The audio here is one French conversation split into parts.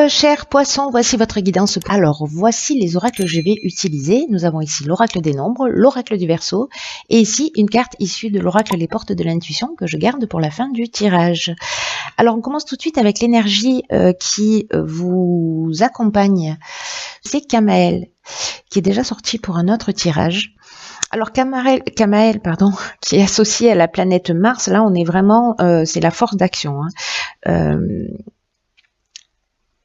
Chers poissons, voici votre guidance. Alors, voici les oracles que je vais utiliser. Nous avons ici l'oracle des nombres, l'oracle du Verseau, et ici une carte issue de l'oracle des portes de l'intuition que je garde pour la fin du tirage. Alors, on commence tout de suite avec l'énergie qui vous accompagne. C'est Kamael, qui est déjà sorti pour un autre tirage. Alors Kamael, qui est associé à la planète Mars, là on est vraiment, c'est la force d'action.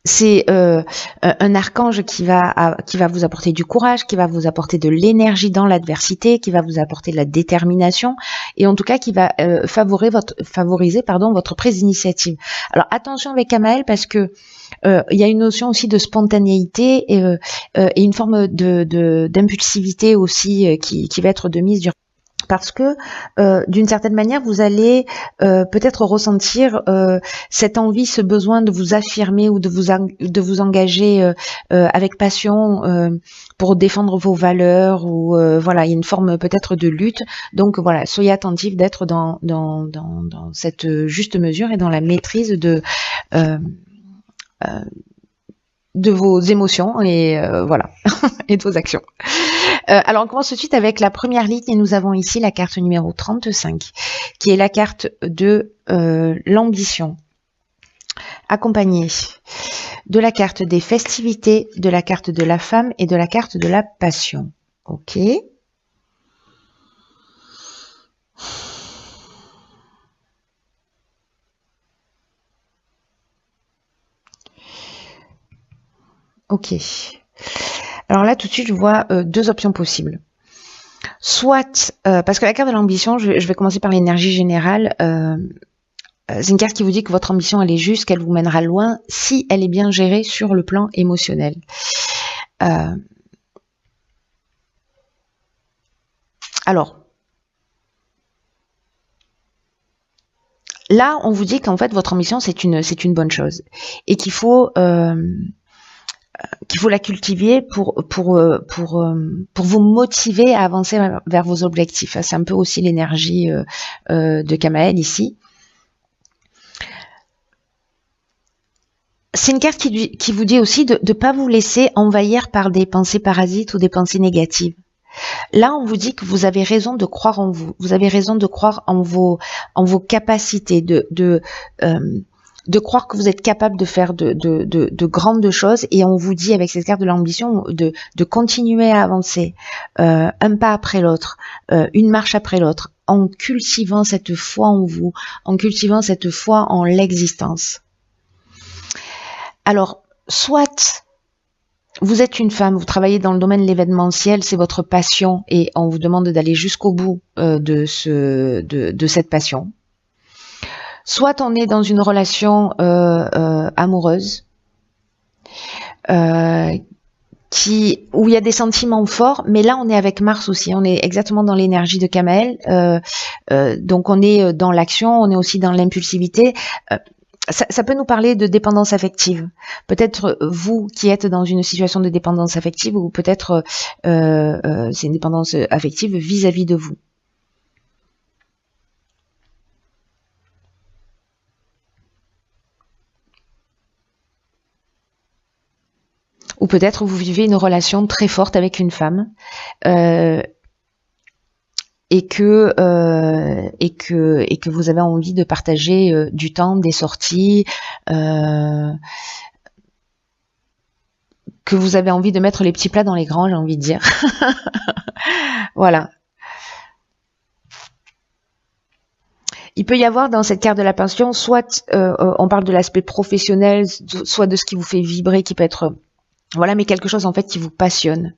C'est un archange qui va vous apporter du courage, qui va vous apporter de l'énergie dans l'adversité, qui va vous apporter de la détermination, et en tout cas qui va favoriser votre prise d'initiative. Alors attention avec Kamael parce que il y a une notion aussi de spontanéité et une forme d'impulsivité aussi qui va être de mise sur, parce que d'une certaine manière vous allez peut-être ressentir cette envie, ce besoin de vous affirmer ou de vous engager avec passion pour défendre vos valeurs, ou voilà, il y a une forme peut-être de lutte. Donc voilà, soyez attentifs d'être dans cette juste mesure et dans la maîtrise de vos émotions et voilà et de vos actions. Alors on commence tout de suite avec la première ligne et nous avons ici la carte numéro 35 qui est la carte de l'ambition, accompagnée de la carte des festivités, de la carte de la femme et de la carte de la passion. Ok. Ok. Alors là, tout de suite, je vois deux options possibles. Soit, parce que la carte de l'ambition, je vais commencer par l'énergie générale. C'est une carte qui vous dit que votre ambition, elle est juste, qu'elle vous mènera loin si elle est bien gérée sur le plan émotionnel. Alors, là, on vous dit qu'en fait, votre ambition, c'est une bonne chose et qu'il faut la cultiver pour vous motiver à avancer vers vos objectifs. C'est un peu aussi l'énergie de Kamael ici. C'est une carte qui vous dit aussi de ne pas vous laisser envahir par des pensées parasites ou des pensées négatives. Là, on vous dit que vous avez raison de croire en vous. Vous avez raison de croire en vos capacités, de croire que vous êtes capable de faire de grandes choses. Et on vous dit avec cette carte de l'ambition de continuer à avancer un pas après l'autre, une marche après l'autre, en cultivant cette foi en vous, en cultivant cette foi en l'existence. Alors, soit vous êtes une femme, vous travaillez dans le domaine de l'événementiel, c'est votre passion et on vous demande d'aller jusqu'au bout de cette passion. Soit on est dans une relation amoureuse où il y a des sentiments forts, mais là on est avec Mars aussi, on est exactement dans l'énergie de Kamael, donc on est dans l'action, on est aussi dans l'impulsivité. Ça peut nous parler de dépendance affective. Peut-être vous qui êtes dans une situation de dépendance affective, ou peut-être c'est une dépendance affective vis-à-vis de vous. Ou peut-être vous vivez une relation très forte avec une femme et que vous avez envie de partager du temps, des sorties, que vous avez envie de mettre les petits plats dans les grands, j'ai envie de dire. Voilà. Il peut y avoir dans cette carte de la passion, soit on parle de l'aspect professionnel, soit de ce qui vous fait vibrer, qui peut être, voilà, mais quelque chose en fait qui vous passionne.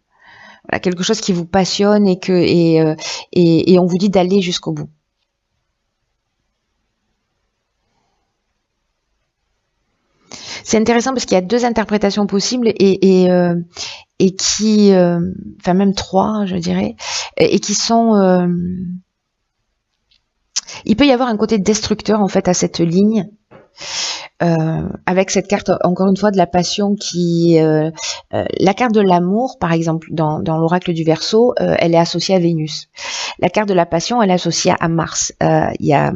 Voilà, quelque chose qui vous passionne et on vous dit d'aller jusqu'au bout. C'est intéressant parce qu'il y a deux interprétations possibles et qui, enfin même trois, je dirais, et qui sont. Il peut y avoir un côté destructeur en fait à cette ligne. Avec cette carte, encore une fois, de la passion qui... la carte de l'amour, par exemple, dans l'oracle du Verseau, elle est associée à Vénus. La carte de la passion, elle est associée à Mars. Il y a...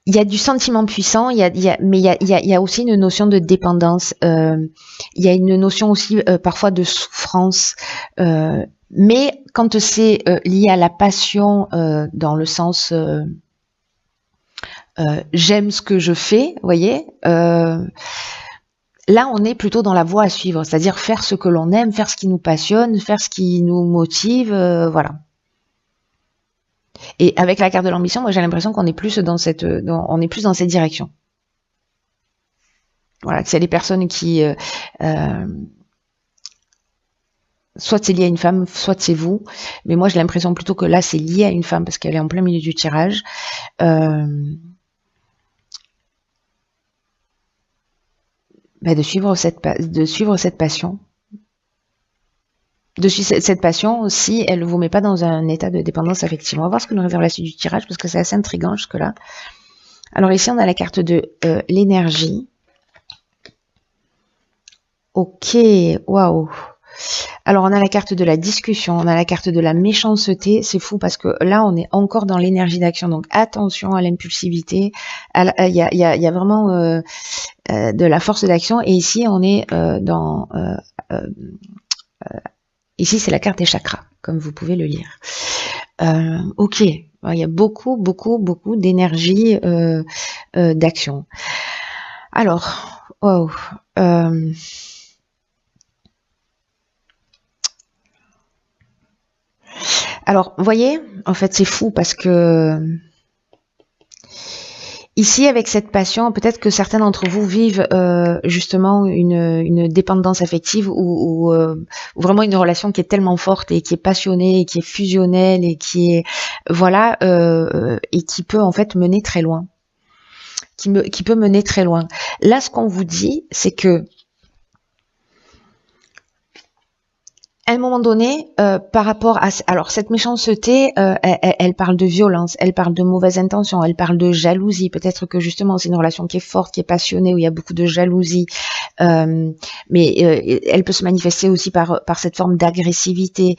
il y a du sentiment puissant, mais il y a aussi une notion de dépendance. Il y a une notion aussi parfois de souffrance. Mais quand c'est lié à la passion, dans le sens j'aime ce que je fais, vous voyez, là on est plutôt dans la voie à suivre, c'est-à-dire faire ce que l'on aime, faire ce qui nous passionne, faire ce qui nous motive, voilà. Et avec la carte de l'ambition, moi j'ai l'impression qu'on est plus dans cette, on est plus dans cette direction. Voilà, que c'est les personnes qui, soit c'est lié à une femme, soit c'est vous. Mais moi j'ai l'impression plutôt que là c'est lié à une femme parce qu'elle est en plein milieu du tirage. De suivre cette passion. De suivre cette passion, si elle ne vous met pas dans un état de dépendance affective. On va voir ce que nous réserve la suite du tirage parce que c'est assez intriguant jusque-là. Alors ici, on a la carte de l'énergie. Ok, waouh. Alors, on a la carte de la discussion, on a la carte de la méchanceté. C'est fou parce que là, on est encore dans l'énergie d'action. Donc, attention à l'impulsivité. Il y a vraiment de la force d'action. Et ici, on est dans... ici, c'est la carte des chakras, comme vous pouvez le lire. Ok, il y a beaucoup d'énergie d'action. Alors, wow. Alors, vous voyez, en fait, c'est fou parce que ici, avec cette passion, peut-être que certains d'entre vous vivent justement une dépendance affective ou vraiment une relation qui est tellement forte et qui est passionnée et qui est fusionnelle et qui est voilà et qui peut en fait mener très loin, qui peut mener très loin. Là, ce qu'on vous dit, c'est que à un moment donné, par rapport à... Alors, cette méchanceté, elle parle de violence, elle parle de mauvaise intention, elle parle de jalousie. Peut-être que justement, c'est une relation qui est forte, qui est passionnée, où il y a beaucoup de jalousie. Mais elle peut se manifester aussi par cette forme d'agressivité.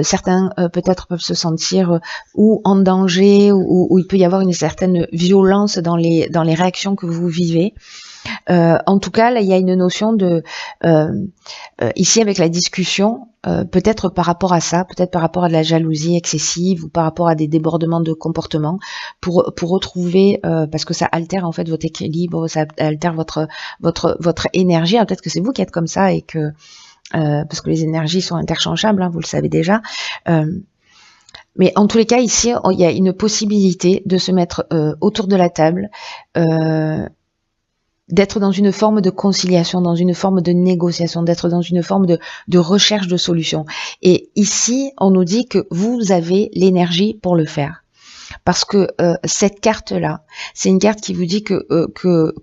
Certains, peut-être, peuvent se sentir ou en danger, ou il peut y avoir une certaine violence dans les réactions que vous vivez. En tout cas, là, il y a une notion de ici avec la discussion, peut-être par rapport à ça, peut-être par rapport à de la jalousie excessive ou par rapport à des débordements de comportement, pour retrouver, parce que ça altère en fait votre équilibre, ça altère votre énergie. Peut-être que c'est vous qui êtes comme ça et que parce que les énergies sont interchangeables, hein, vous le savez déjà. Mais en tous les cas, ici, il y a une possibilité de se mettre autour de la table. D'être dans une forme de conciliation, dans une forme de négociation, d'être dans une forme de recherche de solutions. Et ici, on nous dit que vous avez l'énergie pour le faire. Parce que cette carte-là, c'est une carte qui vous dit que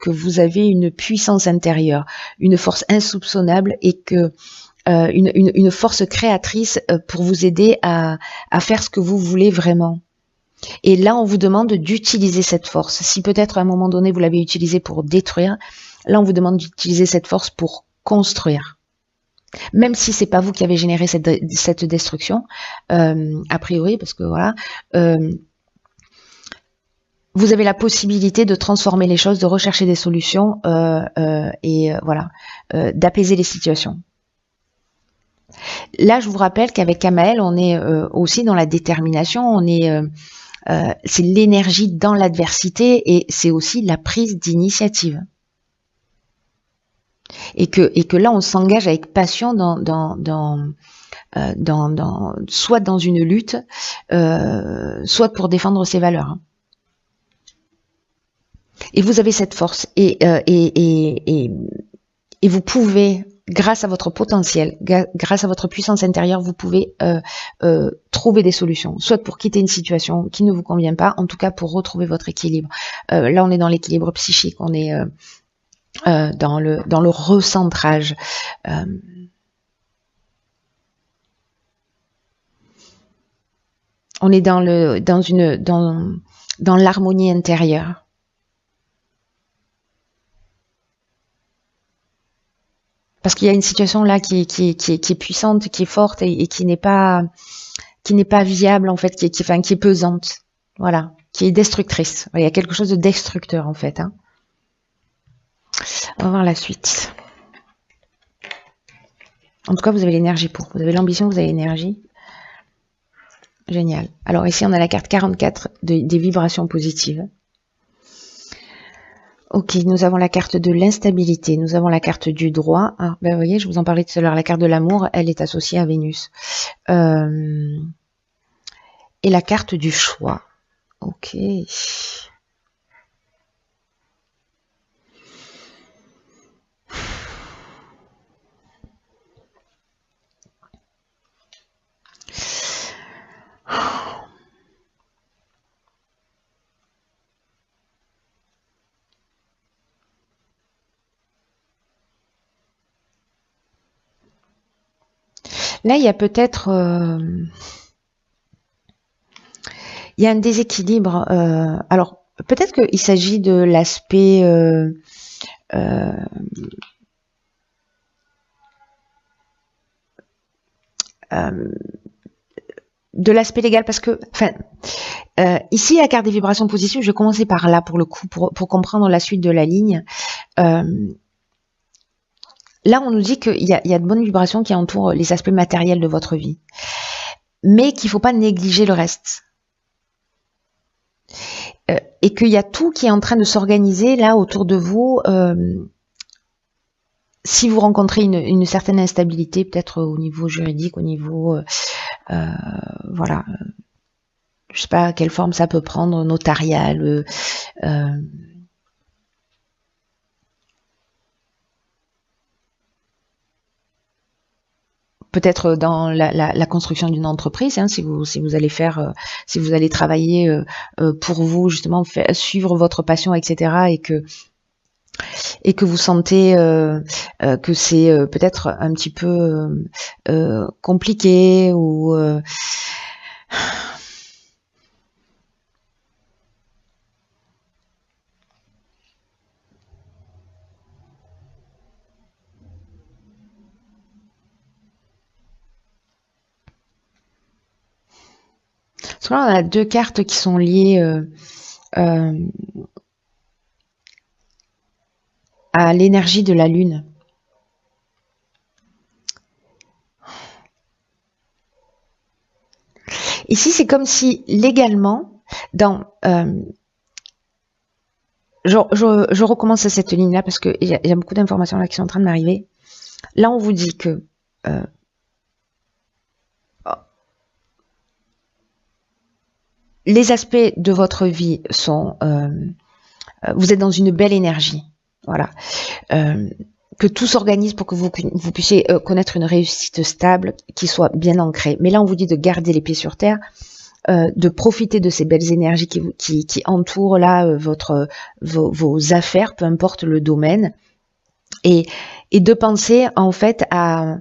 vous avez une puissance intérieure, une force insoupçonnable et que une force créatrice pour vous aider à faire ce que vous voulez vraiment. Et là, on vous demande d'utiliser cette force. Si peut-être à un moment donné, vous l'avez utilisée pour détruire, là, on vous demande d'utiliser cette force pour construire. Même si c'est pas vous qui avez généré cette destruction, a priori, parce que voilà, vous avez la possibilité de transformer les choses, de rechercher des solutions et voilà, d'apaiser les situations. Là, je vous rappelle qu'avec Kamael, on est aussi dans la détermination, on est c'est l'énergie dans l'adversité et c'est aussi la prise d'initiative. Et que là, on s'engage avec passion soit dans une lutte, soit pour défendre ses valeurs. Et vous avez cette force et vous pouvez, grâce à votre potentiel, grâce à votre puissance intérieure, vous pouvez trouver des solutions, soit pour quitter une situation qui ne vous convient pas, en tout cas pour retrouver votre équilibre. Là, on est dans l'équilibre psychique, on est dans le recentrage. On est dans l'harmonie intérieure. Parce qu'il y a une situation là qui est puissante, qui est forte et qui n'est pas viable en fait, qui est pesante. Voilà. qui est destructrice. Il y a quelque chose de destructeur en fait. Hein. On va voir la suite. En tout cas, vous avez l'énergie pour. Vous avez l'ambition, vous avez l'énergie. Génial. Alors ici, on a la carte 44 des vibrations positives. Ok, nous avons la carte de l'instabilité, nous avons la carte du droit. Ah, ben vous voyez, je vous en parlais tout à l'heure, la carte de l'amour, elle est associée à Vénus. Et la carte du choix. Ok. Là, il y a peut-être... il y a un déséquilibre. Alors, peut-être qu'il s'agit de l'aspect... de l'aspect légal, parce que... Enfin, ici, la carte des vibrations positives, je vais commencer par là, pour le coup, pour comprendre la suite de la ligne. Là, on nous dit qu'il y a de bonnes vibrations qui entourent les aspects matériels de votre vie, mais qu'il ne faut pas négliger le reste. Et qu'il y a tout qui est en train de s'organiser là autour de vous. Si vous rencontrez une certaine instabilité, peut-être au niveau juridique, au niveau... voilà. Je ne sais pas quelle forme ça peut prendre, notariale... peut-être dans la construction d'une entreprise, hein, si vous allez faire, si vous allez travailler pour vous, justement, suivre votre passion, etc., et que vous sentez que c'est peut-être un petit peu compliqué ou parce que là, on a deux cartes qui sont liées à l'énergie de la Lune. Ici, c'est comme si légalement, dans je recommence à cette ligne-là parce qu'il y a beaucoup d'informations là qui sont en train de m'arriver. Là, on vous dit que les aspects de votre vie sont... vous êtes dans une belle énergie. Voilà. Que tout s'organise pour que vous puissiez connaître une réussite stable qui soit bien ancrée. Mais là, on vous dit de garder les pieds sur terre, de profiter de ces belles énergies qui entourent là vos affaires, peu importe le domaine, et de penser en fait à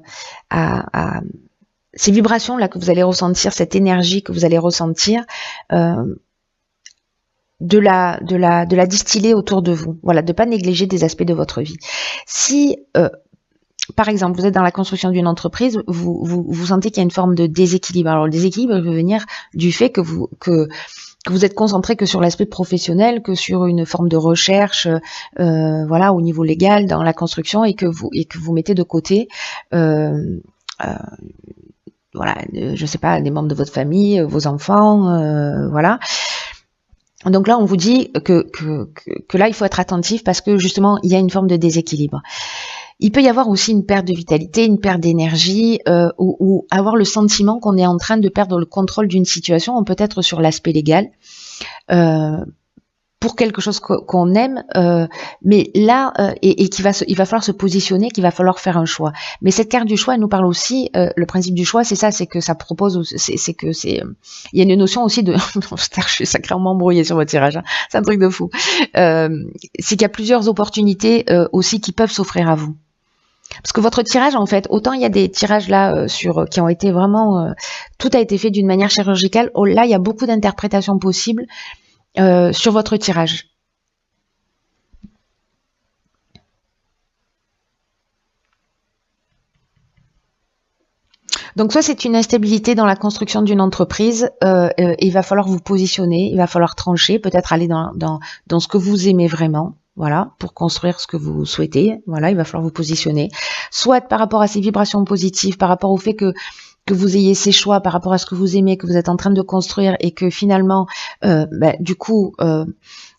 ces vibrations là que vous allez ressentir, cette énergie que vous allez ressentir, de la distiller autour de vous. Voilà, de pas négliger des aspects de votre vie. Si par exemple, vous êtes dans la construction d'une entreprise, vous sentez qu'il y a une forme de déséquilibre. Alors le déséquilibre peut venir du fait que vous êtes concentré que sur l'aspect professionnel, que sur une forme de recherche, voilà, au niveau légal dans la construction, et que vous mettez de côté, voilà, je sais pas, des membres de votre famille, vos enfants, voilà. Donc là, on vous dit que là, il faut être attentif parce que justement, il y a une forme de déséquilibre. Il peut y avoir aussi une perte de vitalité, une perte d'énergie, ou avoir le sentiment qu'on est en train de perdre le contrôle d'une situation. On peut être sur l'aspect légal, pour quelque chose qu'on aime, mais là, et il va falloir se positionner, qu'il va falloir faire un choix. Mais cette carte du choix, elle nous parle aussi, le principe du choix, c'est ça, c'est que ça propose, il y a une notion aussi de, je suis sacrément embrouillée sur votre tirage, hein, c'est un truc de fou. C'est qu'il y a plusieurs opportunités aussi qui peuvent s'offrir à vous. Parce que votre tirage, en fait, autant il y a des tirages là qui ont été vraiment, tout a été fait d'une manière chirurgicale. Là, il y a beaucoup d'interprétations possibles sur votre tirage. Donc soit c'est une instabilité dans la construction d'une entreprise, il va falloir vous positionner, il va falloir trancher, peut-être aller dans ce que vous aimez vraiment, voilà, pour construire ce que vous souhaitez, voilà, il va falloir vous positionner. Soit par rapport à ces vibrations positives, par rapport au fait que vous ayez ces choix par rapport à ce que vous aimez, que vous êtes en train de construire et que finalement, du coup,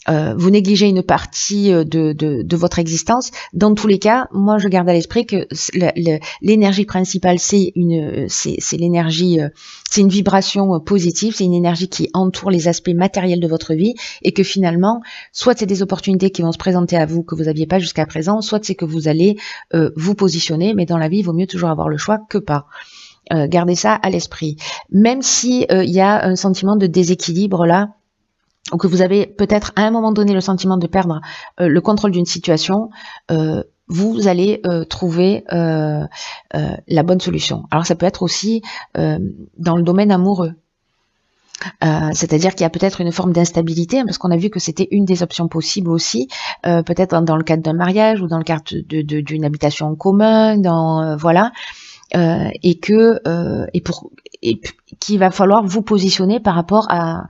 vous négligez une partie de votre existence. Dans tous les cas, moi je garde à l'esprit que l'énergie principale c'est l'énergie, c'est une vibration positive, c'est une énergie qui entoure les aspects matériels de votre vie et que finalement, soit c'est des opportunités qui vont se présenter à vous que vous n'aviez pas jusqu'à présent, soit c'est que vous allez vous positionner, mais dans la vie il vaut mieux toujours avoir le choix que pas. Gardez ça à l'esprit. Même si il y a un sentiment de déséquilibre là, ou que vous avez peut-être à un moment donné le sentiment de perdre le contrôle d'une situation, vous allez trouver la bonne solution. Alors ça peut être aussi dans le domaine amoureux. C'est-à-dire qu'il y a peut-être une forme d'instabilité, parce qu'on a vu que c'était une des options possibles aussi, peut-être dans le cadre d'un mariage ou dans le cadre d'une habitation en commun, voilà. Et qu'il va falloir vous positionner par rapport à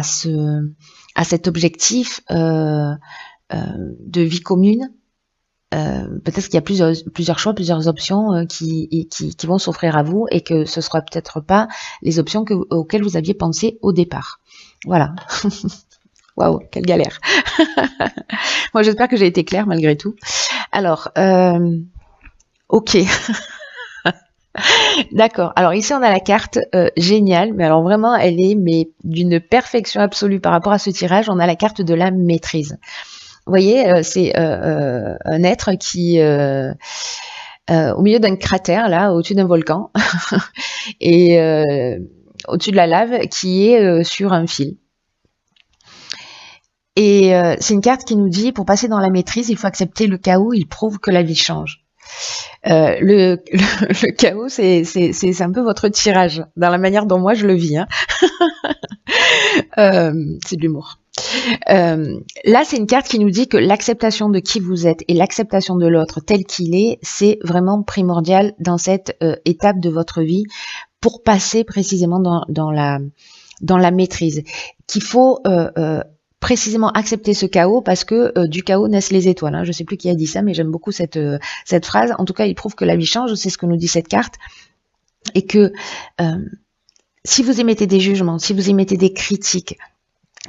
cet objectif de vie commune. Peut-être qu'il y a plusieurs choix, plusieurs options qui vont s'offrir à vous et que ce sera peut-être pas les options auxquelles vous aviez pensé au départ. Voilà. Waouh, quelle galère. Moi, j'espère que j'ai été claire malgré tout. Alors, ok. D'accord. Alors ici on a la carte géniale, mais alors vraiment elle est d'une perfection absolue par rapport à ce tirage. On a la carte de la maîtrise. Vous voyez, c'est un être qui au milieu d'un cratère là, au-dessus d'un volcan, et au-dessus de la lave, qui est sur un fil. Et c'est une carte qui nous dit, pour passer dans la maîtrise, il faut accepter le chaos. Il prouve que la vie change. Le chaos, c'est un peu votre tirage, dans la manière dont moi je le vis. Hein. C'est de l'humour. Là, c'est une carte qui nous dit que l'acceptation de qui vous êtes et l'acceptation de l'autre tel qu'il est, c'est vraiment primordial dans cette étape de votre vie pour passer précisément dans la maîtrise. Qu'il faut précisément accepter ce chaos parce que du chaos naissent les étoiles. Hein. Je ne sais plus qui a dit ça, mais j'aime beaucoup cette phrase. En tout cas, il prouve que la vie change, c'est ce que nous dit cette carte. Et que si vous émettez des jugements, si vous émettez des critiques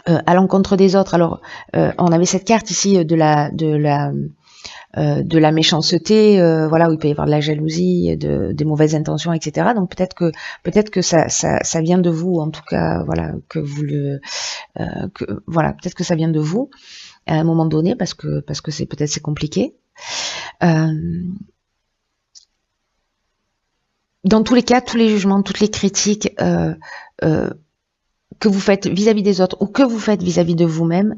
à l'encontre des autres, alors on avait cette carte ici de la méchanceté, voilà, où il peut y avoir de la jalousie, des mauvaises intentions, etc. Donc peut-être que ça vient de vous, en tout cas, voilà, que vous voilà, peut-être que ça vient de vous à un moment donné, parce que c'est compliqué. Dans tous les cas, tous les jugements, toutes les critiques que vous faites vis-à-vis des autres ou que vous faites vis-à-vis de vous-même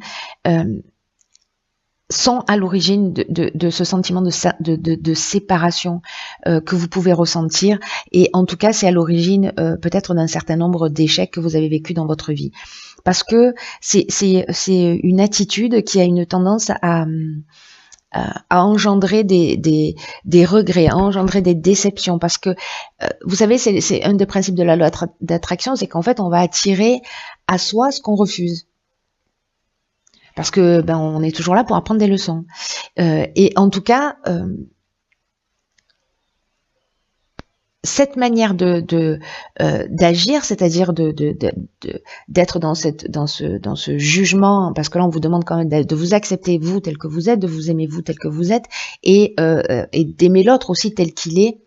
sont à l'origine de ce sentiment de séparation que vous pouvez ressentir, et en tout cas c'est à l'origine peut-être d'un certain nombre d'échecs que vous avez vécu dans votre vie, parce que c'est une attitude qui a une tendance à engendrer des regrets, à engendrer des déceptions, parce que vous savez, c'est un des principes de la loi d'attraction, c'est qu'en fait on va attirer à soi ce qu'on refuse. Parce que on est toujours là pour apprendre des leçons. Et en tout cas, cette manière d'agir, c'est-à-dire d'être dans ce jugement, parce que là on vous demande quand même de vous accepter vous tel que vous êtes, de vous aimer vous tel que vous êtes, et d'aimer l'autre aussi tel qu'il est.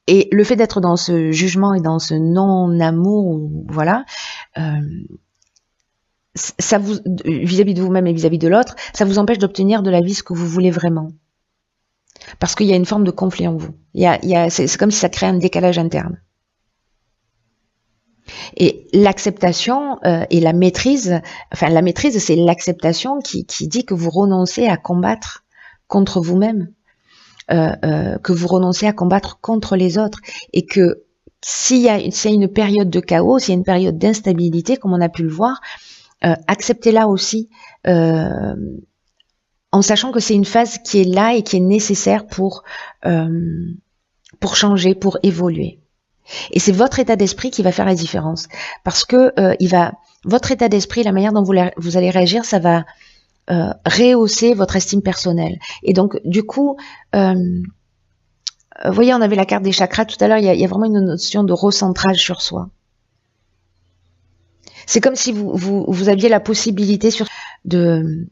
Et le fait d'être dans ce jugement et dans ce non-amour, voilà. Ça vous, vis-à-vis de vous-même et vis-à-vis de l'autre, ça vous empêche d'obtenir de la vie ce que vous voulez vraiment. Parce qu'il y a une forme de conflit en vous. C'est comme si ça crée un décalage interne. Et l'acceptation et la maîtrise, enfin la maîtrise, c'est l'acceptation qui dit que vous renoncez à combattre contre vous-même, que vous renoncez à combattre contre les autres, et que s'il y a une période de chaos, s'il y a une période d'instabilité, comme on a pu le voir, acceptez-la aussi, en sachant que c'est une phase qui est là et qui est nécessaire pour pour changer, pour évoluer. Et c'est votre état d'esprit qui va faire la différence. Parce que votre état d'esprit, la manière dont vous allez réagir, ça va rehausser votre estime personnelle. Et donc, du coup, vous voyez, on avait la carte des chakras tout à l'heure, il y a vraiment une notion de recentrage sur soi. C'est comme si vous aviez la possibilité de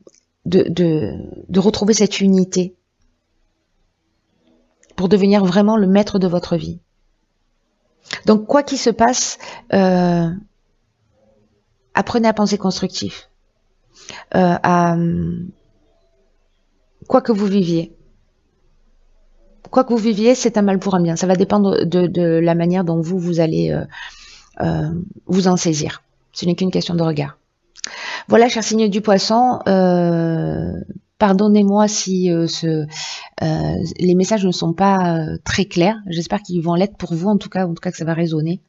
retrouver cette unité pour devenir vraiment le maître de votre vie. Donc, quoi qu'il se passe, apprenez à penser constructif. Quoi que vous viviez. Quoi que vous viviez, c'est un mal pour un bien. Ça va dépendre de la manière dont vous allez vous en saisir. Ce n'est qu'une question de regard. Voilà, cher signe du poisson, pardonnez-moi si les messages ne sont pas très clairs. J'espère qu'ils vont l'être pour vous, en tout cas que ça va résonner.